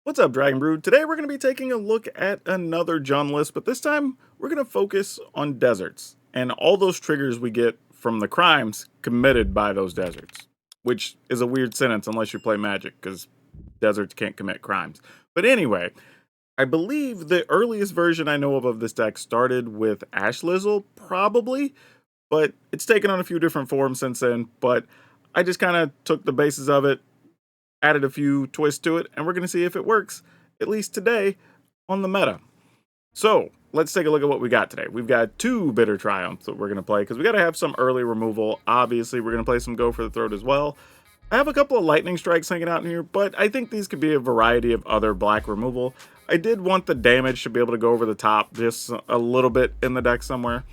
What's up, Dragon Brood? Today we're going to be taking a look at another Jund list, but this time we're going to focus on deserts and all those triggers we get from the crimes committed by those deserts, which is a weird sentence unless you play Magic, because deserts can't commit crimes. But anyway, I believe the earliest version I know of this deck started with Ash Lizzle, probably, but it's taken on a few different forms since then. But I just kind of took the basis of it, added a few twists to it, and we're going to see if it works, at least today, on the meta. So, let's take a look at what we got today. We've got two Bitter Triumphs that we're going to play, because we got to have some early removal. Obviously, we're going to play some Go for the Throat as well. I have a couple of Lightning Strikes hanging out in here, but I think these could be a variety of other black removal. I did want the damage to be able to go over the top just a little bit in the deck somewhere.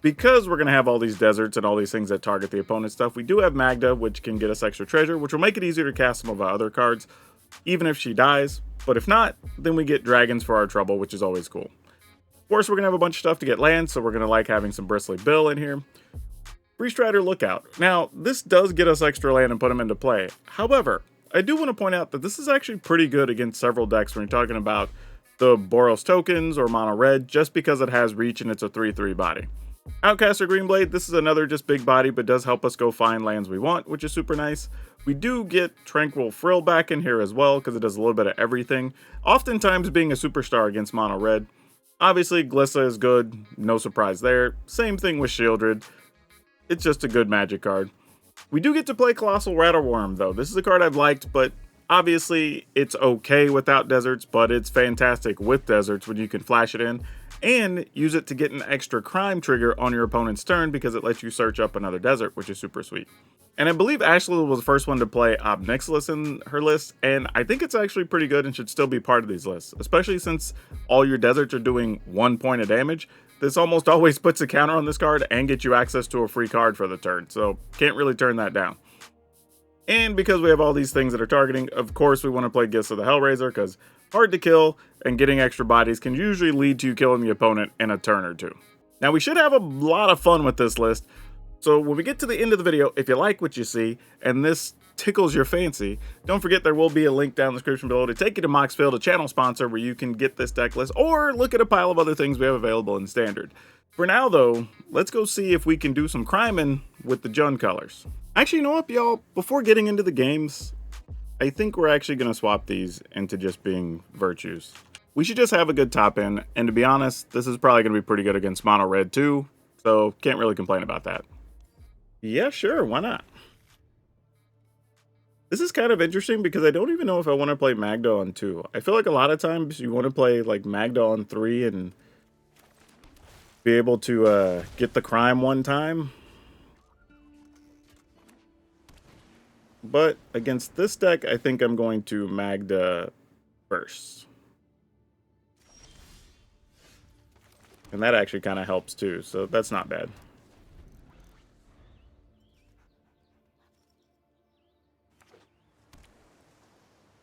Because we're going to have all these deserts and all these things that target the opponent's stuff, we do have Magda, which can get us extra treasure, which will make it easier to cast some of our other cards, even if she dies. But if not, then we get dragons for our trouble, which is always cool. Of course, we're going to have a bunch of stuff to get land, so we're going to like having some Bristly Bill in here. Breach Strider Lookout. Now, this does get us extra land and put them into play. However, I do want to point out that this is actually pretty good against several decks when you're talking about the Boros tokens or mono red, just because it has reach and it's a 3/3 body. Outcaster Greenblade, this is another just big body, but does help us go find lands we want, which is super nice. We do get Tranquil Frill back in here as well, because it does a little bit of everything, oftentimes being a superstar against mono red. Obviously, Glissa is good, no surprise there. Same thing with Shieldred. It's just a good magic card. We do get to play Colossal Rattleworm, though. This is a card I've liked, but obviously it's okay without deserts, but it's fantastic with deserts when you can flash it in and use it to get an extra crime trigger on your opponent's turn, because it lets you search up another desert, which is super sweet. And I believe Ashley was the first one to play Ob Nixilis in her list, and I think it's actually pretty good and should still be part of these lists, especially since all your deserts are doing 1 point of damage. This almost always puts a counter on this card and gets you access to a free card for the turn, so can't really turn that down. And because we have all these things that are targeting, of course we want to play Gifts of the Hellraiser, because hard to kill and getting extra bodies can usually lead to you killing the opponent in a turn or two. Now, we should have a lot of fun with this list, so when we get to the end of the video, if you like what you see and this tickles your fancy, don't forget there will be a link down in the description below to take you to Moxfield, a channel sponsor, where you can get this deck list or look at a pile of other things we have available in Standard. For now, though, let's go see if we can do some criming with the Jund colors. Actually, you know what, y'all? Before getting into the games, I think we're actually going to swap these into just being virtues. We should just have a good top end, and to be honest, this is probably going to be pretty good against mono red too, so can't really complain about that. Yeah, sure, why not? This is kind of interesting because I don't even know if I want to play Magda on 2. I feel like a lot of times you want to play like Magda on 3 and be able to get the crime one time. But against this deck, I think I'm going to Magda first. And that actually kind of helps too, so that's not bad.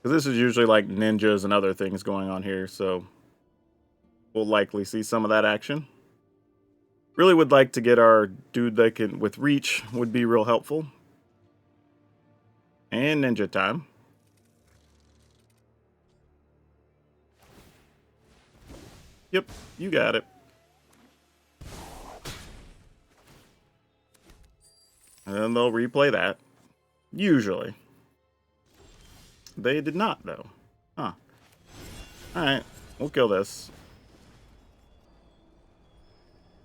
Because this is usually like ninjas and other things going on here, so we'll likely see some of that action. Really would like to get our dude that can, with reach, would be real helpful. And ninja time. Yep, you got it. And then they'll replay that. Usually. They did not, though. Huh. Alright, we'll kill this.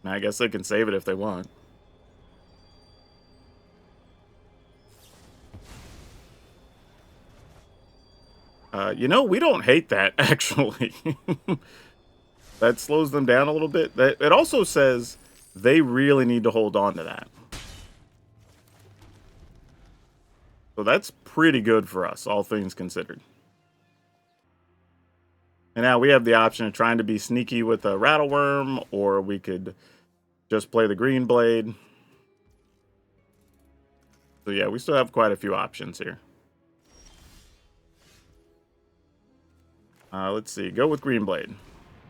I guess they can save it if they want. You know, we don't hate that, actually. That slows them down a little bit. It also says they really need to hold on to that. So that's pretty good for us, all things considered. And now we have the option of trying to be sneaky with a Rattleworm, or we could just play the Green Blade. So yeah, we still have quite a few options here. Let's see, go with Green Blade.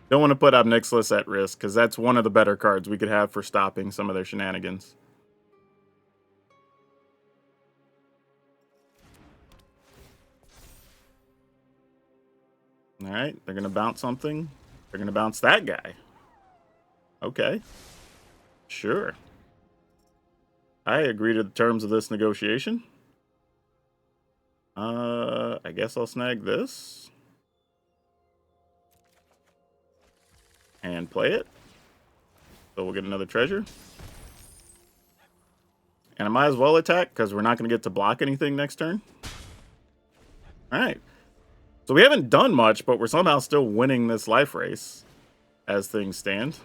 Don't want to put Ob Nixilis at risk, because that's one of the better cards we could have for stopping some of their shenanigans. Alright, they're going to bounce something. They're going to bounce that guy. Okay. Sure. I agree to the terms of this negotiation. I guess I'll snag this. And play it. So we'll get another treasure. And I might as well attack, because we're not going to get to block anything next turn. Alright. So we haven't done much, but we're somehow still winning this life race, as things stand.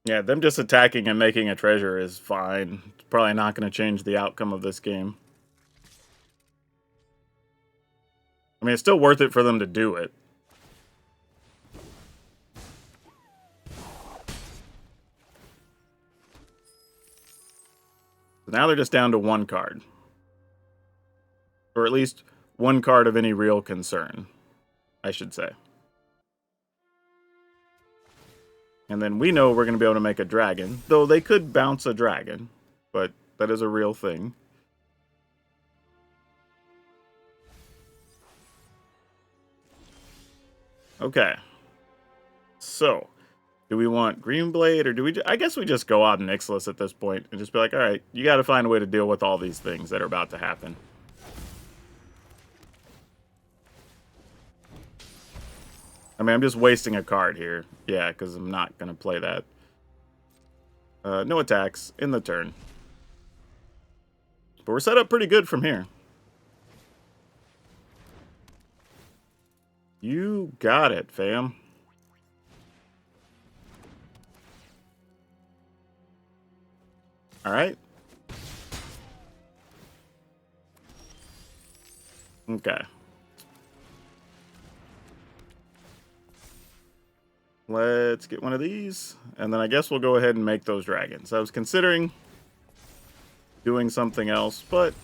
Yeah, them just attacking and making a treasure is fine. It's probably not going to change the outcome of this game. I mean, it's still worth it for them to do it. Now they're just down to one card. Or at least one card of any real concern, I should say. And then we know we're going to be able to make a dragon. Though they could bounce a dragon. But that is a real thing. Okay. So, do we want Green Blade, or do we... I guess we just go Ob Nixilis at this point and just be like, alright, you got to find a way to deal with all these things that are about to happen. I mean, I'm just wasting a card here. Yeah, because I'm not going to play that. No attacks in the turn. But we're set up pretty good from here. You got it, fam. Alright. Okay. Let's get one of these, and then I guess we'll go ahead and make those dragons. I was considering doing something else, but...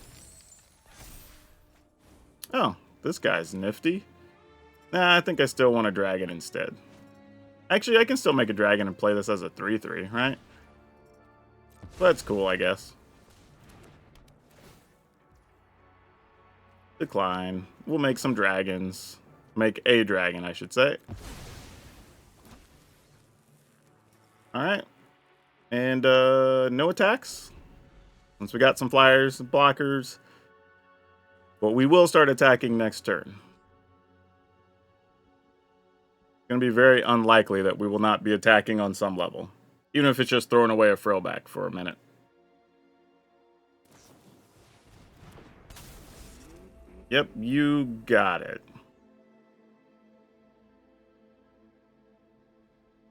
Oh, this guy's nifty. Nah, I think I still want a dragon instead. Actually, I can still make a dragon and play this as a 3/3, right? That's cool, I guess. Decline. We'll make some dragons. Make a dragon, I should say. Alright. And, no attacks. Once we got some flyers and blockers. But we will start attacking next turn. It's going to be very unlikely that we will not be attacking on some level. Even if it's just throwing away a Frillback for a minute. Yep, you got it.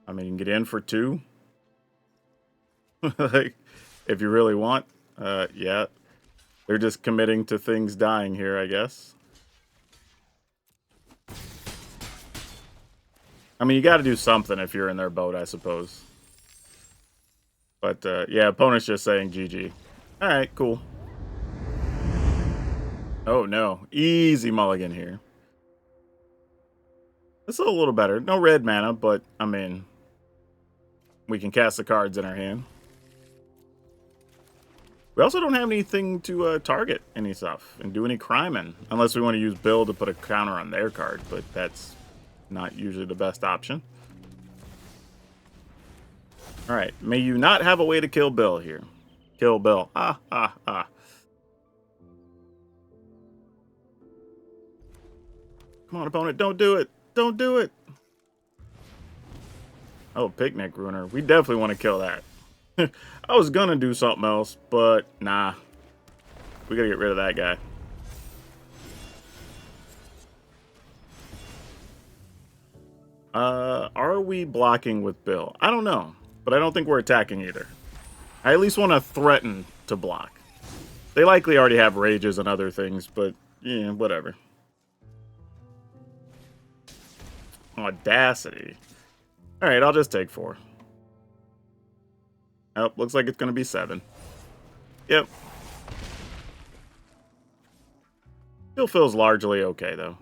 I mean, you can get in for 2. Like, if you really want. Yeah. They're just committing to things dying here, I guess. I mean, you got to do something if you're in their boat, I suppose. But, yeah, opponent's just saying GG. Alright, cool. Oh, no. Easy mulligan here. This is a little better. No red mana, but, I mean, we can cast the cards in our hand. We also don't have anything to target any stuff and do any crime in. Unless we want to use Bill to put a counter on their card, but that's not usually the best option. Alright, may you not have a way to kill Bill here. Kill Bill. Ah, ah, ah. Come on, opponent, don't do it. Don't do it. Oh, Picnic Ruiner. We definitely want to kill that. I was gonna do something else, but nah. We gotta get rid of that guy. Are we blocking with Bill? I don't know, but I don't think we're attacking either. I at least want to threaten to block. They likely already have rages and other things, but yeah, whatever. Audacity. Alright, I'll just take 4. Oh, looks like it's going to be 7. Yep. Still feels largely okay, though.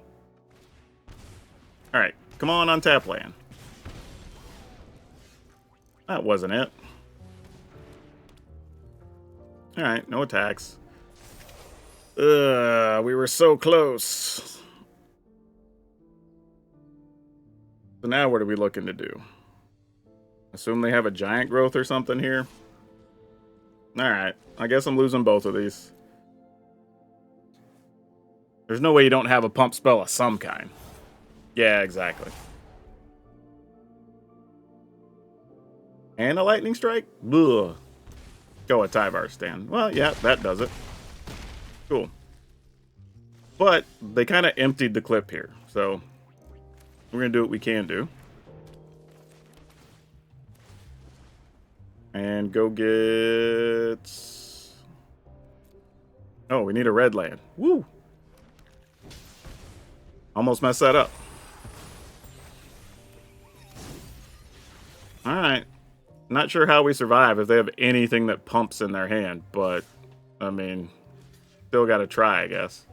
Alright, come on, untap land. That wasn't it. Alright, no attacks. We were so close. So now what are we looking to do? Assume they have a giant growth or something here. Alright, I guess I'm losing both of these. There's no way you don't have a pump spell of some kind. Yeah, exactly. And a lightning strike? Ugh. Go a Tyvar stand. Well, yeah, that does it. Cool. But they kind of emptied the clip here, so we're going to do what we can do. And go get... Oh, we need a red land. Woo! Almost messed that up. Alright. Not sure how we survive if they have anything that pumps in their hand, but, I mean, still gotta try, I guess.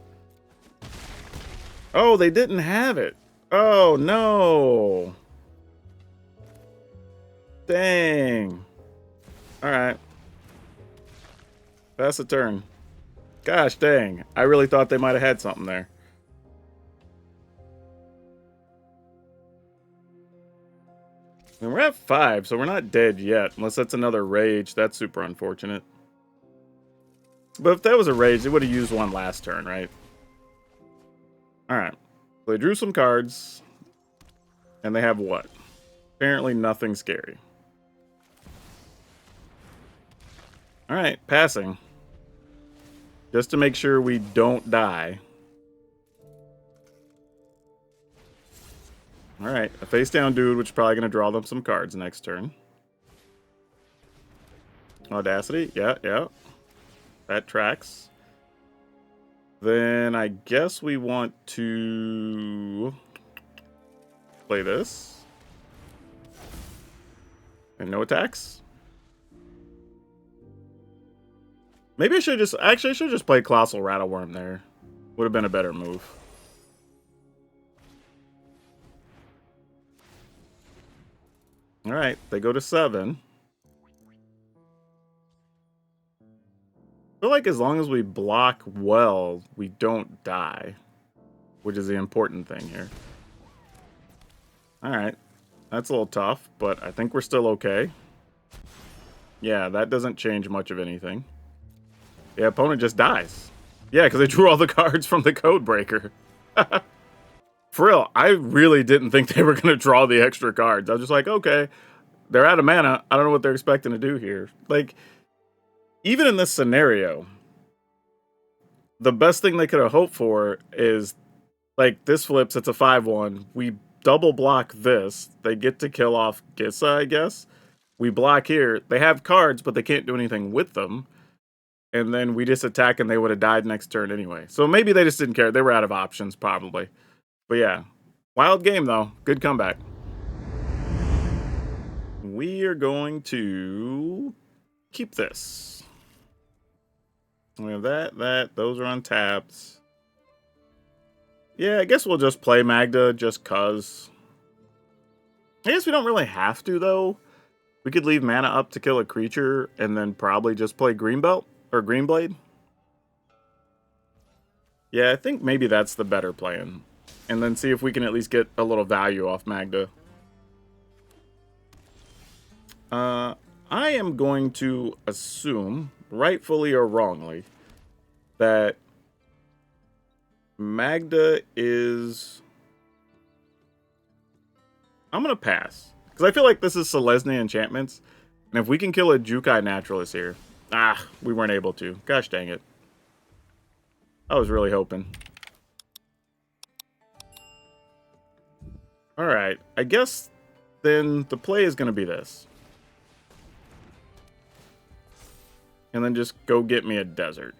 Oh, they didn't have it. Oh, no. Dang. Alright. Pass the turn. Gosh dang. I really thought they might have had something there. And we're at 5, so we're not dead yet. Unless that's another rage. That's super unfortunate. But if that was a rage, they would have used one last turn, right? Alright. So they drew some cards. And they have what? Apparently nothing scary. Alright, passing. Just to make sure we don't die. Alright, a face down dude, which is probably going to draw them some cards next turn. Audacity, yeah. That tracks. Then I guess we want to play this. And no attacks. Maybe I should just... Actually, I should just play Colossal Rattleworm there. Would have been a better move. Alright, they go to 7. I feel like as long as we block well, we don't die. Which is the important thing here. Alright. That's a little tough, but I think we're still okay. Yeah, that doesn't change much of anything. The opponent just dies. Yeah, because they drew all the cards from the Code Breaker. For real, I really didn't think they were going to draw the extra cards. I was just like, okay, they're out of mana. I don't know what they're expecting to do here. Like, even in this scenario, the best thing they could have hoped for is, like, this flips, it's a 5-1. We double block this. They get to kill off Gissa, I guess. We block here. They have cards, but they can't do anything with them. And then we just attack and they would have died next turn anyway. So maybe they just didn't care. They were out of options, probably. But yeah, wild game though. Good comeback. We are going to keep this. We have that. Those are untapped. Yeah, I guess we'll just play Magda just cuz. I guess we don't really have to though. We could leave mana up to kill a creature and then probably just play Greenbelt or Greenblade. Yeah, I think maybe that's the better plan. And then see if we can at least get a little value off Magda. I am going to assume, rightfully or wrongly, that Magda is... I'm going to pass. Because I feel like this is Selesnya enchantments. And if we can kill a Jukai Naturalist here... Ah, we weren't able to. Gosh dang it. I was really hoping. Alright, I guess then the play is going to be this. And then just go get me a desert.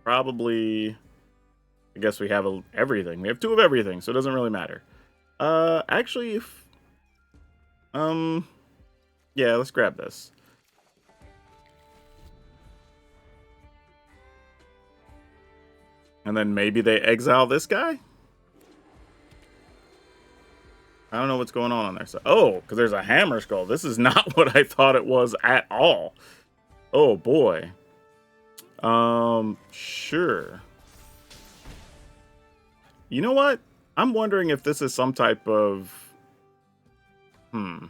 Probably... I guess we have everything. We have 2 of everything, so it doesn't really matter. Actually, if... Yeah, let's grab this. And then maybe they exile this guy? I don't know what's going on there. So, oh, because there's a Hammer Skull. This is not what I thought it was at all. Oh, boy. Sure. You know what? I'm wondering if this is some type of... I'm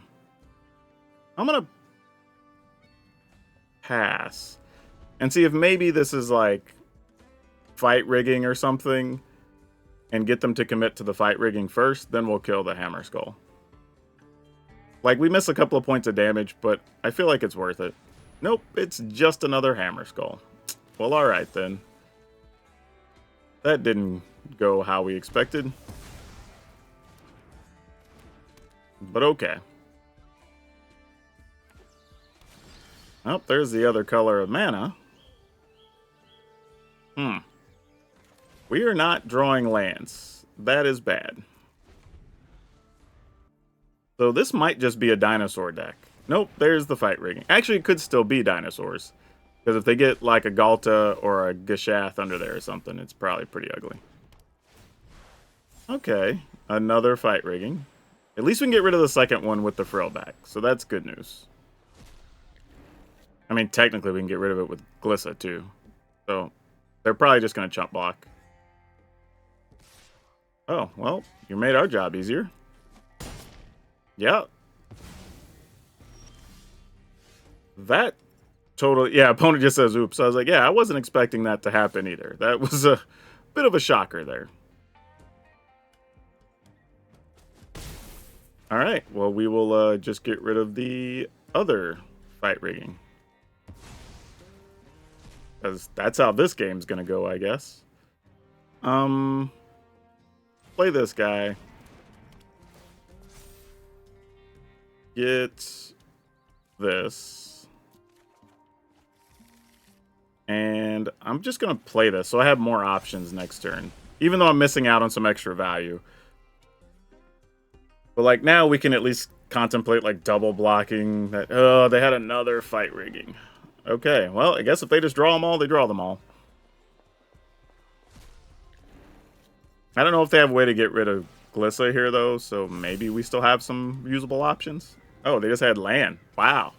gonna pass and see if maybe this is like fight rigging or something, and get them to commit to the fight rigging first, then we'll kill the Hammer Skull. Like, we miss a couple of points of damage, but I feel like it's worth it. Nope, it's just another Hammer Skull. Well, alright then. That didn't go how we expected. But okay. Oh, there's the other color of mana. We are not drawing lands. That is bad. So this might just be a dinosaur deck. Nope, there's the fight rigging. Actually, it could still be dinosaurs. Because if they get like a Galta or a Gashath under there or something, it's probably pretty ugly. Okay, another fight rigging. At least we can get rid of the second one with the frill back. So that's good news. I mean, technically we can get rid of it with Glissa too. So they're probably just going to chump block. Oh, well, you made our job easier. Yeah. That totally... Yeah, opponent just says, oops. I was like, yeah, I wasn't expecting that to happen either. That was a bit of a shocker there. Alright, well, we will just get rid of the other fight rigging. Because that's how this game's going to go, I guess. Play this guy. Get this. And I'm just going to play this so I have more options next turn. Even though I'm missing out on some extra value. But like now we can at least contemplate like double blocking. That oh, they had another fight rigging. Okay, well, I guess if they just draw them all, they draw them all. I don't know if they have a way to get rid of Glissa here, though, so maybe we still have some usable options. Oh, they just had land. Wow.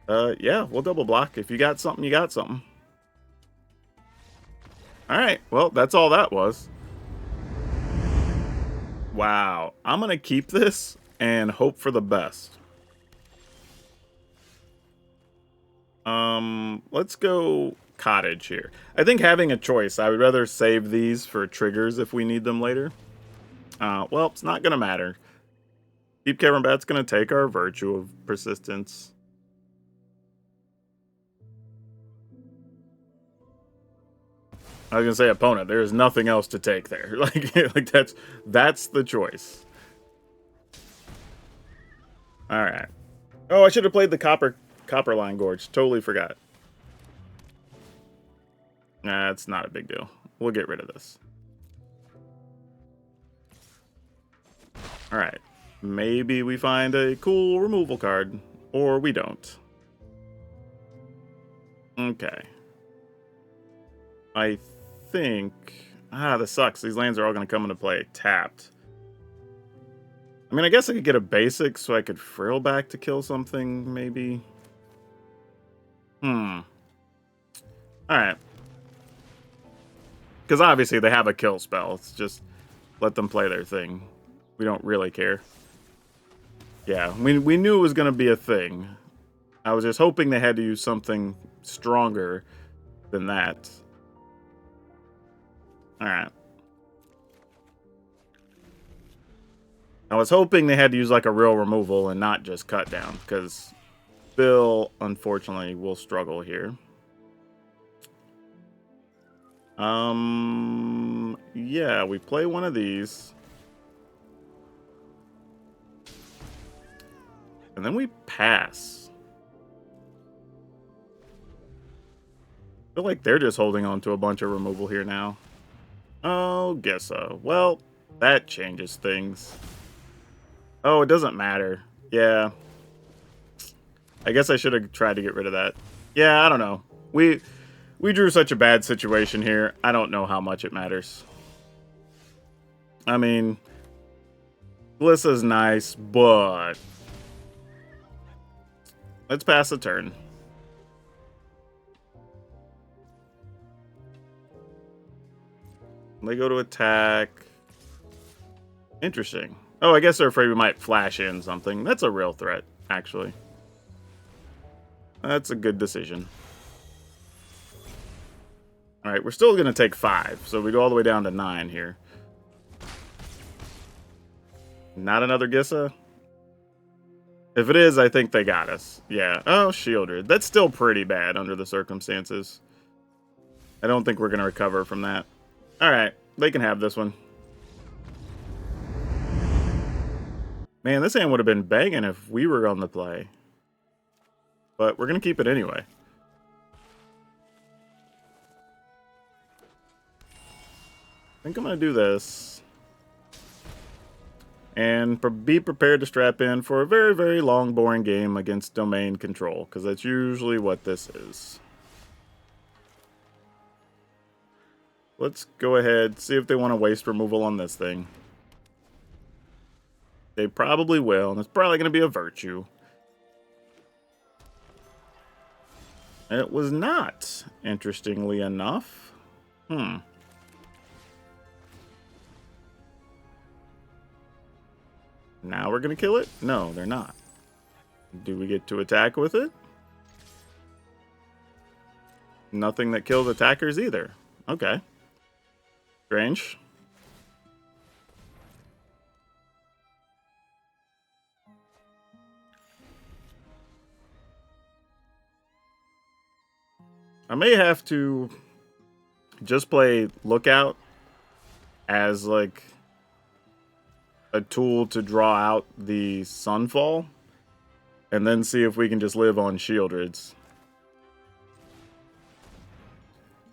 Yeah, we'll double block. If you got something, you got something. Alright, well, that's all that was. Wow. I'm going to keep this and hope for the best. Let's go Cottage here. I think having a choice, I would rather save these for triggers if we need them later. Well, it's not going to matter. Deep Cavern Bat's going to take our Virtue of Persistence. I was going to say opponent. There is nothing else to take there. Like that's the choice. All right. Oh, I should have played the Copperline Gorge. Totally forgot. Nah, it's not a big deal. We'll get rid of this. All right. Maybe we find a cool removal card. Or we don't. Okay. I think... this sucks. These lands are all going to come into play tapped. I mean, I guess I could get a basic so I could frill back to kill something, maybe. Alright. Because obviously they have a kill spell. It's just let them play their thing. We don't really care. Yeah, we knew it was going to be a thing. I was just hoping they had to use something stronger than that. Alright. I was hoping they had to use like a real removal and not just cut down, because Bill, unfortunately, will struggle here. Yeah, we play one of these. And then we pass. I feel like they're just holding on to a bunch of removal here now. Oh, guess so. Well, that changes things. Oh, it doesn't matter. Yeah. I guess I should have tried to get rid of that. Yeah, I don't know. We drew such a bad situation here. I don't know how much it matters. I mean, Glissa's nice, but let's pass the turn. They go to attack. Interesting. Oh, I guess they're afraid we might flash in something. That's a real threat, actually. That's a good decision. Alright, we're still going to take 5, so we go all the way down to 9 here. Not another Gissa? If it is, I think they got us. Yeah. Oh, Shieldred. That's still pretty bad under the circumstances. I don't think we're going to recover from that. Alright, they can have this one. Man, this hand would have been banging if we were on the play. But we're going to keep it anyway. I think I'm going to do this. And be prepared to strap in for a very, very long, boring game against domain control. Because that's usually what this is. Let's go ahead, see if they want to waste removal on this thing. They probably will, and it's probably going to be a virtue. It was not, interestingly enough. Now we're going to kill it? No, they're not. Do we get to attack with it? Nothing that kills attackers either. Okay. Strange. I may have to just play Lookout as, like, a tool to draw out the Sunfall, and then see if we can just live on Shieldreds.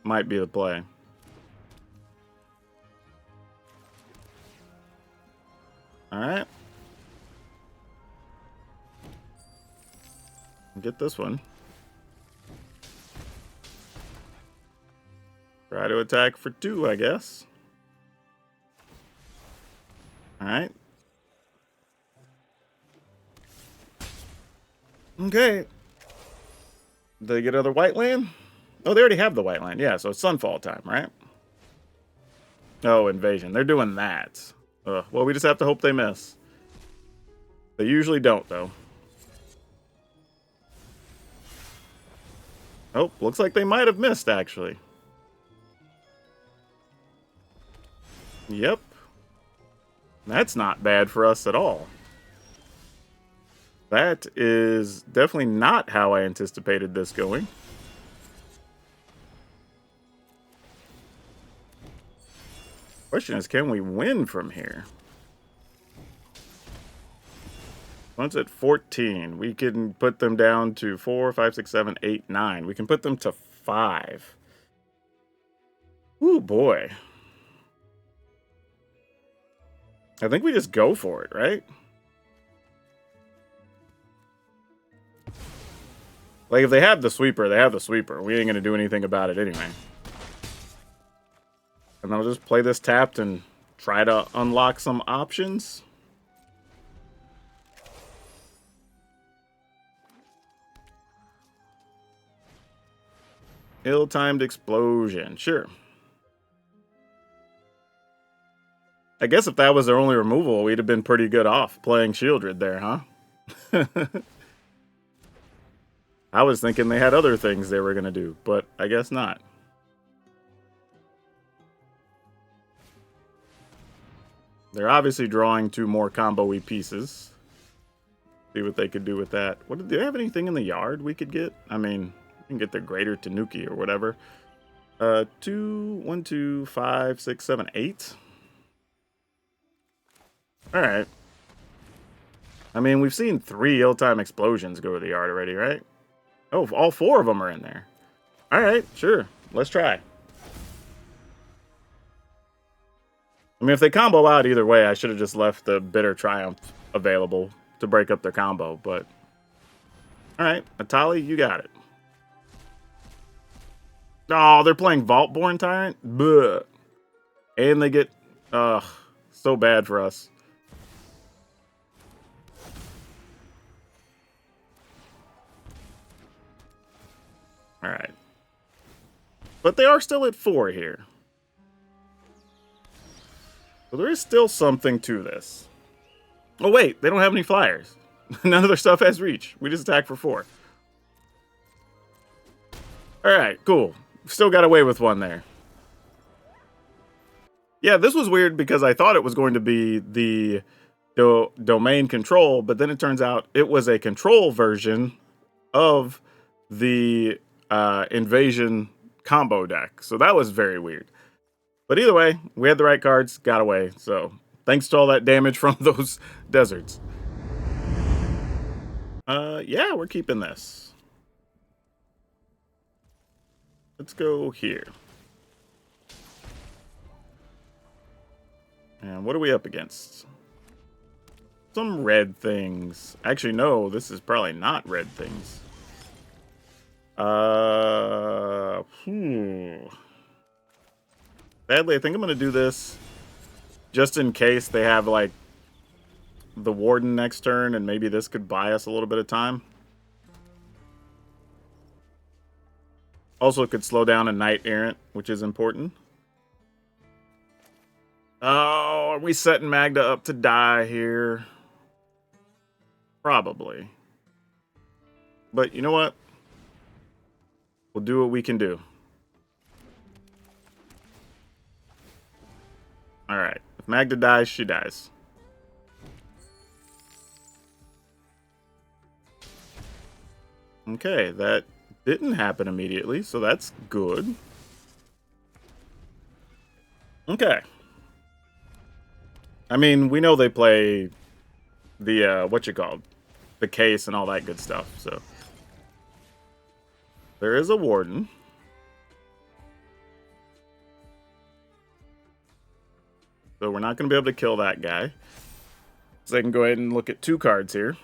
Might be the play. Alright. Get this one. Try to attack for 2, I guess. Alright. Okay. Did they get another white land? Oh, they already have the white land. Yeah, so it's Sunfall time, right? Oh, invasion. They're doing that. Ugh. Well, we just have to hope they miss. They usually don't, though. Oh, looks like they might have missed, actually. Yep. That's not bad for us at all. That is definitely not how I anticipated this going. Question is, can we win from here? Once at 14, we can put them down to 4, 5, 6, 7, 8, 9. We can put them to 5. Ooh, boy. I think we just go for it, right? Like, if they have the sweeper, they have the sweeper. We ain't gonna do anything about it anyway. And I'll just play this tapped and try to unlock some options. Ill-timed explosion. Sure. I guess if that was their only removal, we'd have been pretty good off playing Shieldred there, huh? I was thinking they had other things they were going to do, but I guess not. They're obviously drawing 2 more combo-y pieces. See what they could do with that. Do they have anything in the yard we could get? I mean, we can get the Greater Tanuki or whatever. 2, 1, 2, 5, 6, 7, 8. Alright. I mean, we've seen 3 ill-time explosions go to the yard already, right? Oh, all 4 of them are in there. Alright, sure. Let's try. I mean, if they combo out either way, I should have just left the Bitter Triumph available to break up their combo, but... Alright, Atali, you got it. Oh, they're playing Vaultborn Tyrant? Bleh. And they get... Ugh, so bad for us. Alright. But they are still at 4 here. So there is still something to this. Oh wait, they don't have any flyers. None of their stuff has reach. We just attack for 4. Alright, cool. Still got away with one there. Yeah, this was weird because I thought it was going to be the domain control, but then it turns out it was a control version of the invasion combo deck. So that was very weird. But either way, we had the right cards, got away. So thanks to all that damage from those deserts. Yeah, we're keeping this. Let's go here. And what are we up against? Some red things. Actually, no, this is probably not red things. Sadly, I think I'm going to do this just in case they have, like, the Warden next turn, and maybe this could buy us a little bit of time. Also, it could slow down a Knight Errant, which is important. Oh, are we setting Magda up to die here? Probably. But you know what? We'll do what we can do. Alright. If Magda dies, she dies. Okay, that didn't happen immediately, so that's good. Okay. I mean, we know they play the, the case and all that good stuff, so. There is a Warden. So we're not going to be able to kill that guy. So I can go ahead and look at 2 cards here.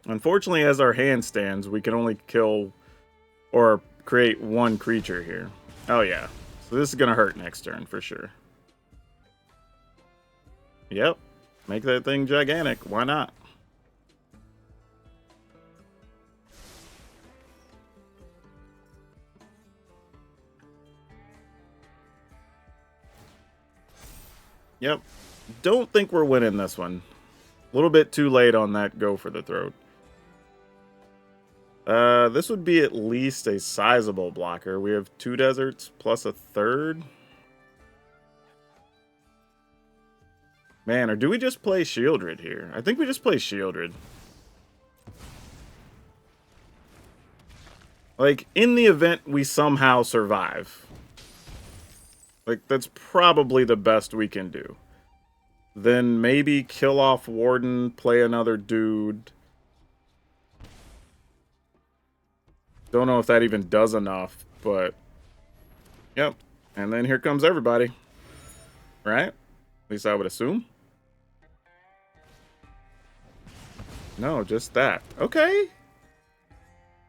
Unfortunately, as our hand stands, we can only kill or create 1 creature here. Oh yeah. So this is going to hurt next turn for sure. Yep. Make that thing gigantic. Why not? Yep. Don't think we're winning this one. A little bit too late on that go for the throat. This would be at least a sizable blocker. We have 2 deserts plus a 3rd. Man, or do we just play Shieldred here? I think we just play Shieldred. Like, in the event we somehow survive. Like, that's probably the best we can do. Then maybe kill off Warden, play another dude. Don't know if that even does enough, but... Yep. And then here comes everybody. Right? At least I would assume. No, just that. Okay.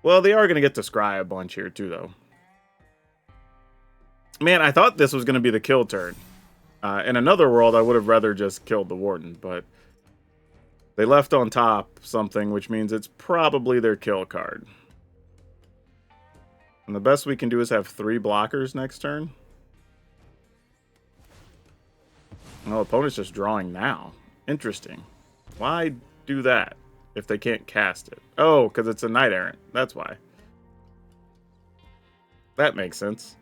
Well, they are going to get to scry a bunch here, too, though. Man, I thought this was going to be the kill turn. In another world, I would have rather just killed the Warden, but... They left on top something, which means it's probably their kill card. And the best we can do is have 3 blockers next turn. Oh, opponent's just drawing now. Interesting. Why do that if they can't cast it? Oh, because it's a Knight Errant. That's why. That makes sense.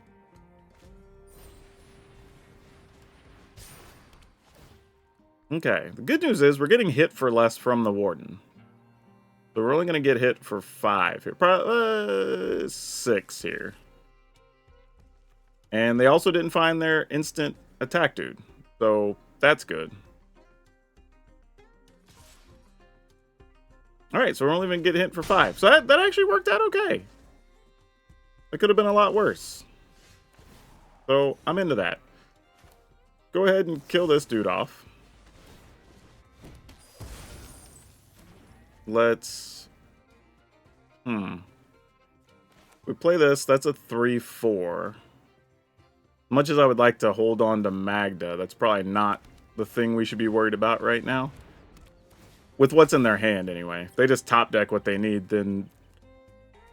Okay. The good news is we're getting hit for less from the Warden. So we're only going to get hit for 5 here. Probably 6 here. And they also didn't find their instant attack dude. So that's good. Alright, so we're only going to get hit for 5. So that actually worked out okay. That could have been a lot worse. So I'm into that. Go ahead and kill this dude off. Let's... We play this, that's a 3-4. Much as I would like to hold on to Magda, that's probably not the thing we should be worried about right now. With what's in their hand, anyway. If they just top deck what they need, then...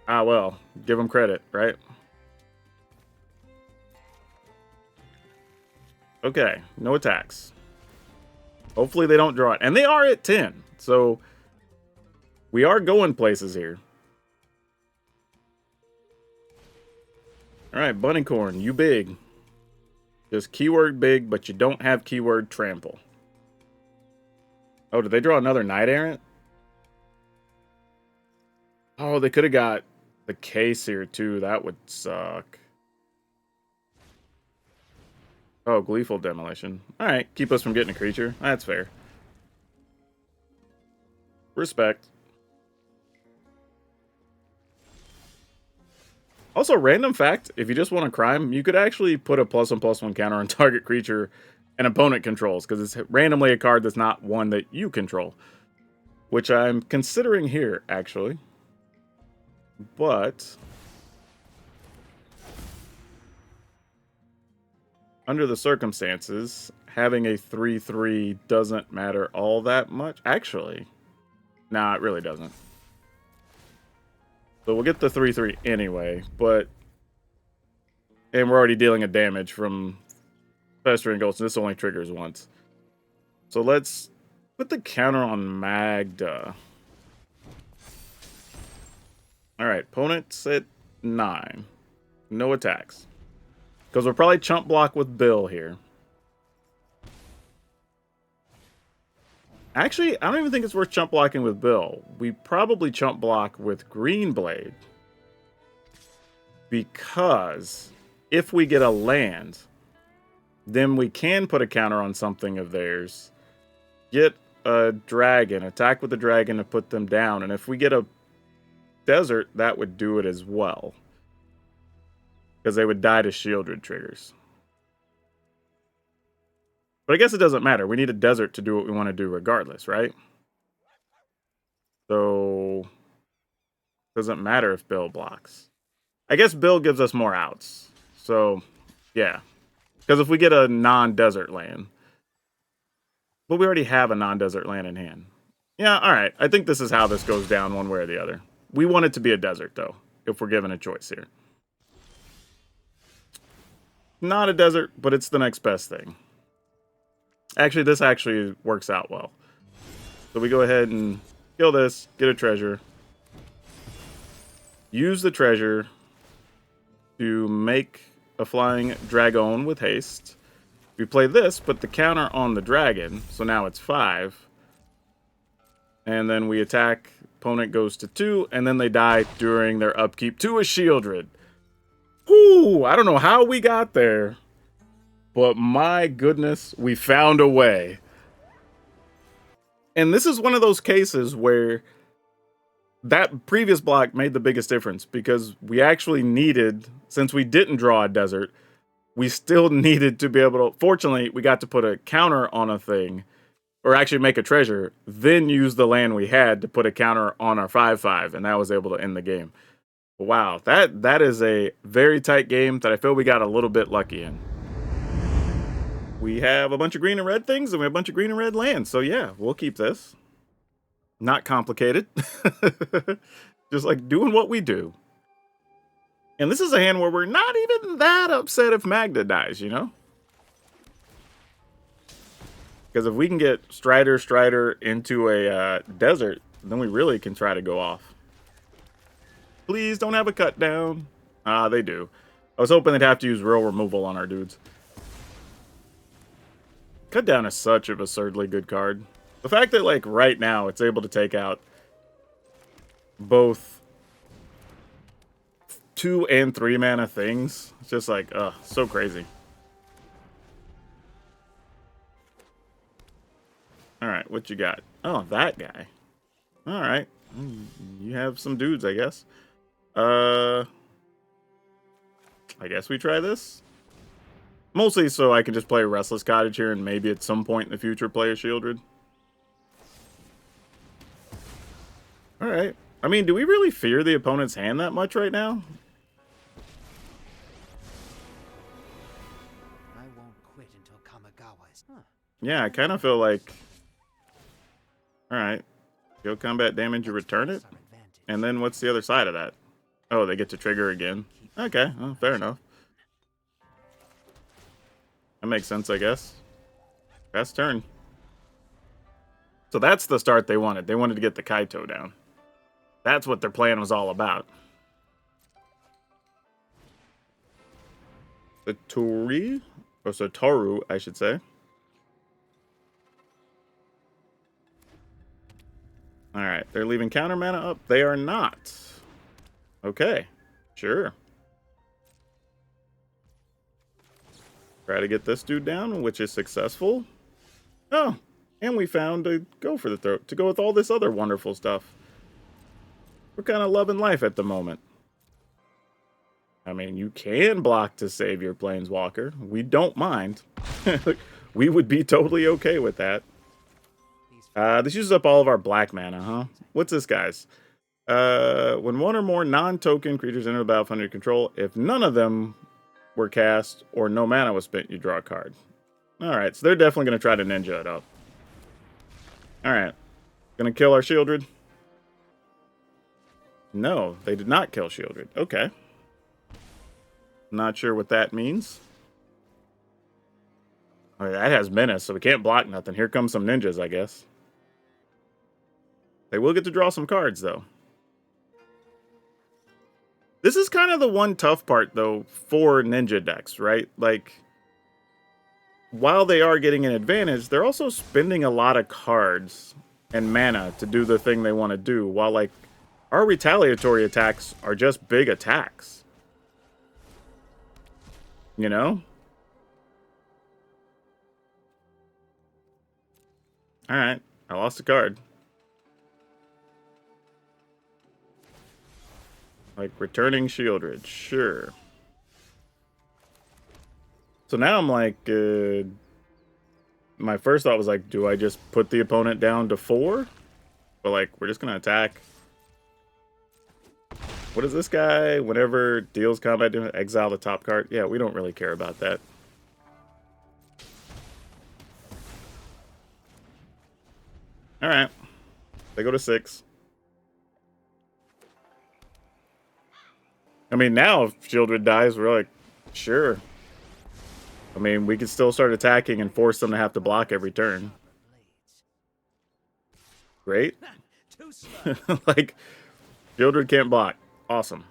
Ah, well. Give them credit, right? Okay, no attacks. Hopefully they don't draw it. And they are at 10. So we are going places here. All right, Bunnycorn, you big. Just keyword big, but you don't have keyword trample. Oh, did they draw another Knight Errant? Oh, they could have got the case here too. That would suck. Oh, Gleeful Demolition. All right, keep us from getting a creature. That's fair. Respect. Also, random fact, if you just want a crime, you could actually put a +1/+1 counter on target creature an opponent controls, because it's randomly a card that's not one that you control. Which I'm considering here, actually. But under the circumstances, having a 3/3 doesn't matter all that much. Actually, nah, it really doesn't. So we'll get the 3/3 anyway, but... And we're already dealing a damage from Festering Ghost, and this only triggers once. So let's put the counter on Magda. Alright, opponent's at 9. No attacks. Because we'll probably chump block with Bill here. Actually, I don't even think it's worth chump blocking with Bill. We probably chump block with Greenblade. Because if we get a land, then we can put a counter on something of theirs. Get a dragon, attack with the dragon to put them down. And if we get a desert, that would do it as well. Because they would die to Shieldred triggers. But I guess it doesn't matter. We need a desert to do what we want to do regardless, right? So, doesn't matter if Bill blocks. I guess Bill gives us more outs. So, yeah. Because if we get a non-desert land. But we already have a non-desert land in hand. Yeah, alright. I think this is how this goes down one way or the other. We want it to be a desert, though. If we're given a choice here. Not a desert, but it's the next best thing. Actually, this actually works out well. So we go ahead and kill this, get a treasure. Use the treasure to make a flying dragon with haste. We play this, put the counter on the dragon, so now it's 5. And then we attack, opponent goes to 2, and then they die during their upkeep to a Shieldred. Whoo! I don't know how we got there, but my goodness, we found a way. And this is one of those cases where that previous block made the biggest difference, because we actually needed, since we didn't draw a desert, we still needed to be able to... Fortunately, we got to put a counter on a thing, or actually make a treasure, then use the land we had to put a counter on our 5/5, and that was able to end the game. Wow, that is a very tight game that I feel we got a little bit lucky in. We have a bunch of green and red things, and we have a bunch of green and red lands, so yeah, we'll keep this. Not complicated. Just like doing what we do. And this is a hand where we're not even that upset if Magda dies, you know? Because if we can get Strider into a desert, then we really can try to go off. Please don't have a cut down. Ah, they do. I was hoping they'd have to use real removal on our dudes. Cut down is such an absurdly good card. The fact that, like, right now it's able to take out both 2 and 3 mana things. It's just like, so crazy. Alright, what you got? Oh, that guy. Alright. You have some dudes, I guess. I guess we try this. Mostly so I can just play Restless Cottage here and maybe at some point in the future play a Shieldred. Alright. I mean, do we really fear the opponent's hand that much right now? I won't quit until Kamigawa's. Huh. Yeah, I kind of feel like... Alright. Go combat damage, you return it? And then what's the other side of that? Oh, they get to trigger again. Okay, well, fair enough. That makes sense, I guess. Fast turn. So that's the start they wanted. They wanted to get the Kaito down. That's what their plan was all about. Satori, or Satoru, I should say. Alright, they're leaving counter mana up. They are not. Okay, sure. Try to get this dude down, which is successful. Oh, and we found a go for the throat to go with all this other wonderful stuff. We're kind of loving life at the moment. I mean, you can block to save your Planeswalker. We don't mind. We would be totally okay with that. This uses up all of our black mana, huh? What's this, guys? When one or more non-token creatures enter the battlefield under your control, if none of them were cast or no mana was spent, you draw a card. Alright, so they're definitely going to try to ninja it up. Alright. Gonna kill our Shieldred? No, they did not kill Shieldred. Okay. Not sure what that means. All right, that has menace, so we can't block nothing. Here comes some ninjas, I guess. They will get to draw some cards, though. This is kind of the one tough part, though, for ninja decks, right? Like, while they are getting an advantage, they're also spending a lot of cards and mana to do the thing they want to do, while, like, our retaliatory attacks are just big attacks. You know? Alright, I lost a card. Like, returning Shieldred, sure. So now I'm like, my first thought was like, do I just put the opponent down to 4? But like, we're just gonna attack. What is this guy? Whenever deals combat damage, exile the top card. Yeah, we don't really care about that. Alright. They go to 6. I mean, now if Shieldred dies, we're like, sure. I mean, we can still start attacking and force them to have to block every turn. Great. Like, Shieldred can't block. Awesome.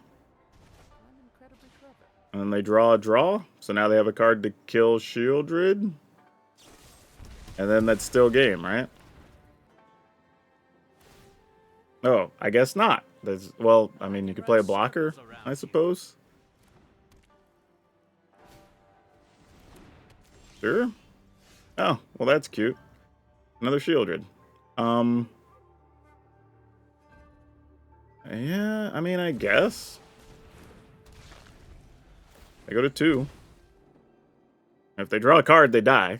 And then they draw a draw. So now they have a card to kill Shieldred. And then that's still game, right? Oh, I guess not. Well, I mean, you could play a blocker, I suppose. Sure. Oh, well, that's cute. Another Shieldred. Yeah, I mean, I guess. They go to 2. If they draw a card, they die.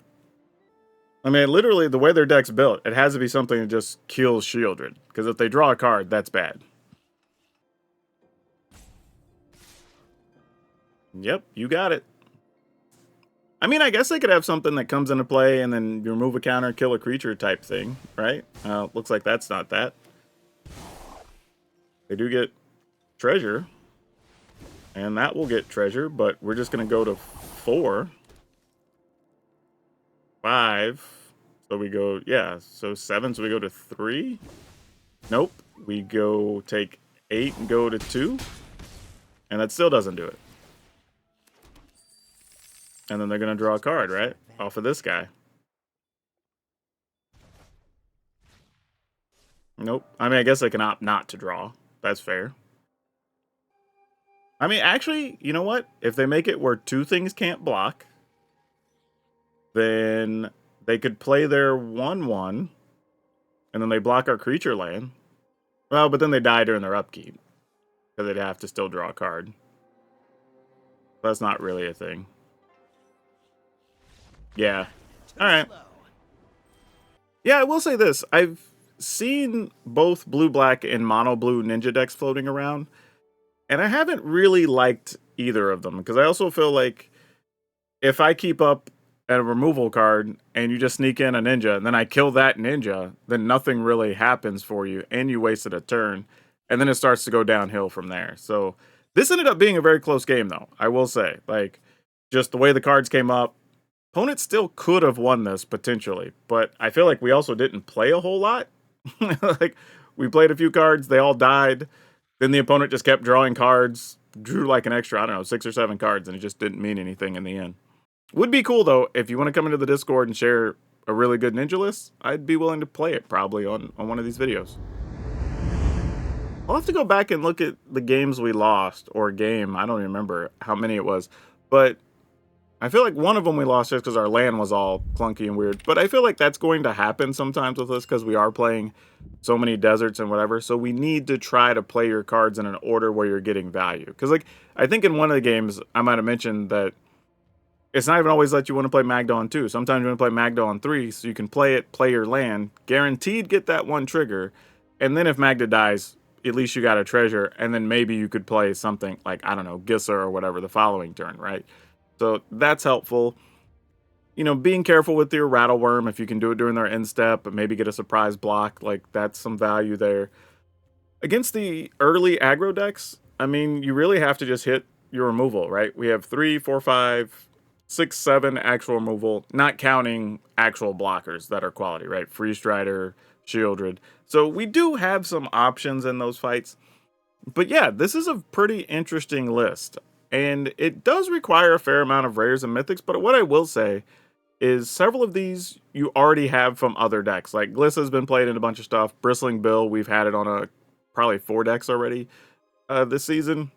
I mean, literally, the way their deck's built, it has to be something that just kills Shieldred. Because if they draw a card, that's bad. Yep, you got it. I mean, I guess they could have something that comes into play and then you remove a counter, kill a creature type thing, right? Looks like that's not that. They do get treasure. And that will get treasure, but we're just going to go to 4. 5. So we go, yeah, so 7, so we go to 3. Nope. We go take 8 and go to 2. And that still doesn't do it. And then they're going to draw a card, right? Off of this guy. Nope. I mean, I guess they can opt not to draw. That's fair. I mean, actually, you know what? If they make it where 2 things can't block, then they could play their 1/1, and then they block our creature land. Well, but then they die during their upkeep, because they'd have to still draw a card. That's not really a thing. Yeah. Alright. Yeah, I will say this. I've seen both blue-black and mono-blue ninja decks floating around, and I haven't really liked either of them, because I also feel like if I keep up a removal card and you just sneak in a ninja, and then I kill that ninja, then nothing really happens for you, and you wasted a turn, and then it starts to go downhill from there. So this ended up being a very close game, though, I will say. Like, just the way the cards came up, Opponents still could have won this potentially, but I feel like we also didn't play a whole lot. Like, we played a few cards, they all died. Then the opponent just kept drawing cards, drew like an extra, I don't know, 6 or 7 cards, and it just didn't mean anything in the end. Would be cool though, if you want to come into the Discord and share a really good ninja list, I'd be willing to play it probably on one of these videos. I'll have to go back and look at the games we lost, or game, I don't remember how many it was, but I feel like one of them we lost just because our land was all clunky and weird, but I feel like that's going to happen sometimes with us because we are playing so many deserts and whatever, so we need to try to play your cards in an order where you're getting value. Because, like, I think in one of the games, I might have mentioned that it's not even always that you want to play Magda on 2. Sometimes you want to play Magda on 3, so you can play it, play your land, guaranteed get that one trigger, and then if Magda dies, at least you got a treasure, and then maybe you could play something like, I don't know, Gissa or whatever the following turn, right? So that's helpful. You know, being careful with your Rattle Worm if you can do it during their end step, but maybe get a surprise block, like that's some value there. Against the early aggro decks, I mean, you really have to just hit your removal, right? We have 3, 4, 5, 6, 7 actual removal, not counting actual blockers that are quality, right? Free Strider, Shieldred. So we do have some options in those fights. But yeah, this is a pretty interesting list. And it does require a fair amount of rares and mythics, but what I will say is several of these you already have from other decks. Like Glissa's been played in a bunch of stuff. Bristling Bill, we've had it on probably 4 decks already this season.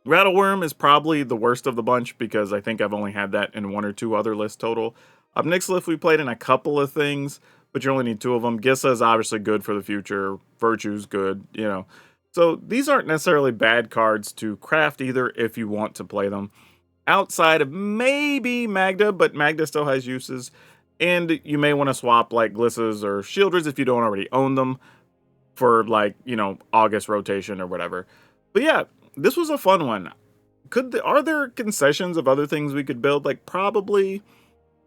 Rattleworm is probably the worst of the bunch because I think I've only had that in 1 or 2 other lists total. Obnixilis we played in a couple of things, but you only need 2 of them. Gissa is obviously good for the future. Virtue's good, you know. So these aren't necessarily bad cards to craft either if you want to play them. Outside of maybe Magda, but Magda still has uses. And you may want to swap like Glissas or Shieldreds if you don't already own them for like, you know, August rotation or whatever. But yeah, this was a fun one. Are there concessions of other things we could build? Like probably,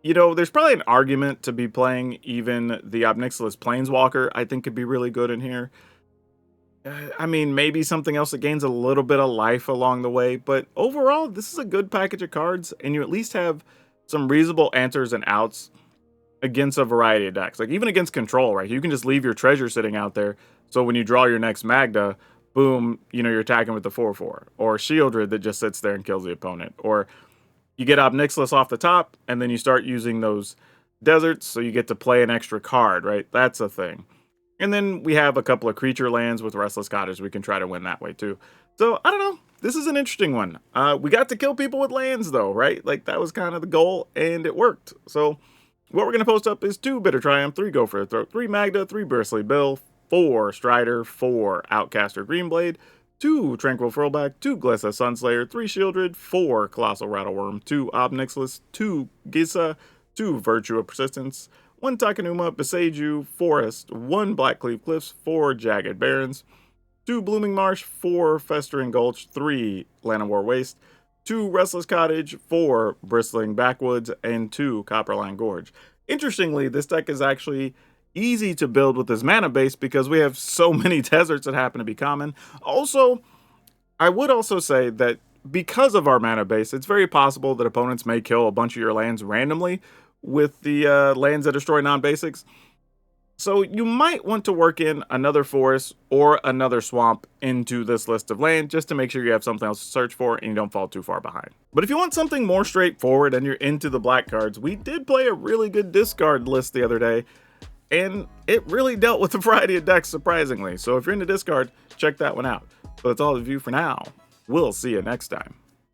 you know, there's probably an argument to be playing even the Obnixilis Planeswalker. I think could be really good in here. I mean, maybe something else that gains a little bit of life along the way, but overall, this is a good package of cards, and you at least have some reasonable answers and outs against a variety of decks. Like, even against Control, right? You can just leave your treasure sitting out there, so when you draw your next Magda, boom, you know, you're attacking with the 4/4. Or Shieldred that just sits there and kills the opponent. Or you get Obnixilis off the top, and then you start using those deserts, so you get to play an extra card, right? That's a thing. And then we have a couple of creature lands with Restless Cottage. We can try to win that way too. So, I don't know. This is an interesting one. We got to kill people with lands though, right? Like, that was kind of the goal, and it worked. So, what we're going to post up is 2 Bitter Triumph, 3 Go for the Throat, 3 Magda, 3 Bristly Bill, 4 Strider, 4 Outcaster Greenblade, 2 Tranquil Furlback, 2 Glissa Sunslayer, 3 Shieldred, 4 Colossal Rattleworm, 2 Obnixilis, 2 Gissa, 2 Virtue of Persistence, 1 Takenuma, Beseiju, Forest, 1 Blackcleave Cliffs, 4 Jagged Barrens, 2 Blooming Marsh, 4 Festering Gulch, 3 Llanowar Waste, 2 Restless Cottage, 4 Bristling Backwoods, and 2 Copperline Gorge. Interestingly, this deck is actually easy to build with this mana base because we have so many deserts that happen to be common. Also, I would also say that because of our mana base, it's very possible that opponents may kill a bunch of your lands randomly with the lands that destroy non-basics. So you might want to work in another forest or another swamp into this list of land just to make sure you have something else to search for and you don't fall too far behind. But if you want something more straightforward and you're into the black cards, we did play a really good discard list the other day, and it really dealt with a variety of decks surprisingly. So if you're into discard, check that one out. But that's all of you for now. We'll see you next time.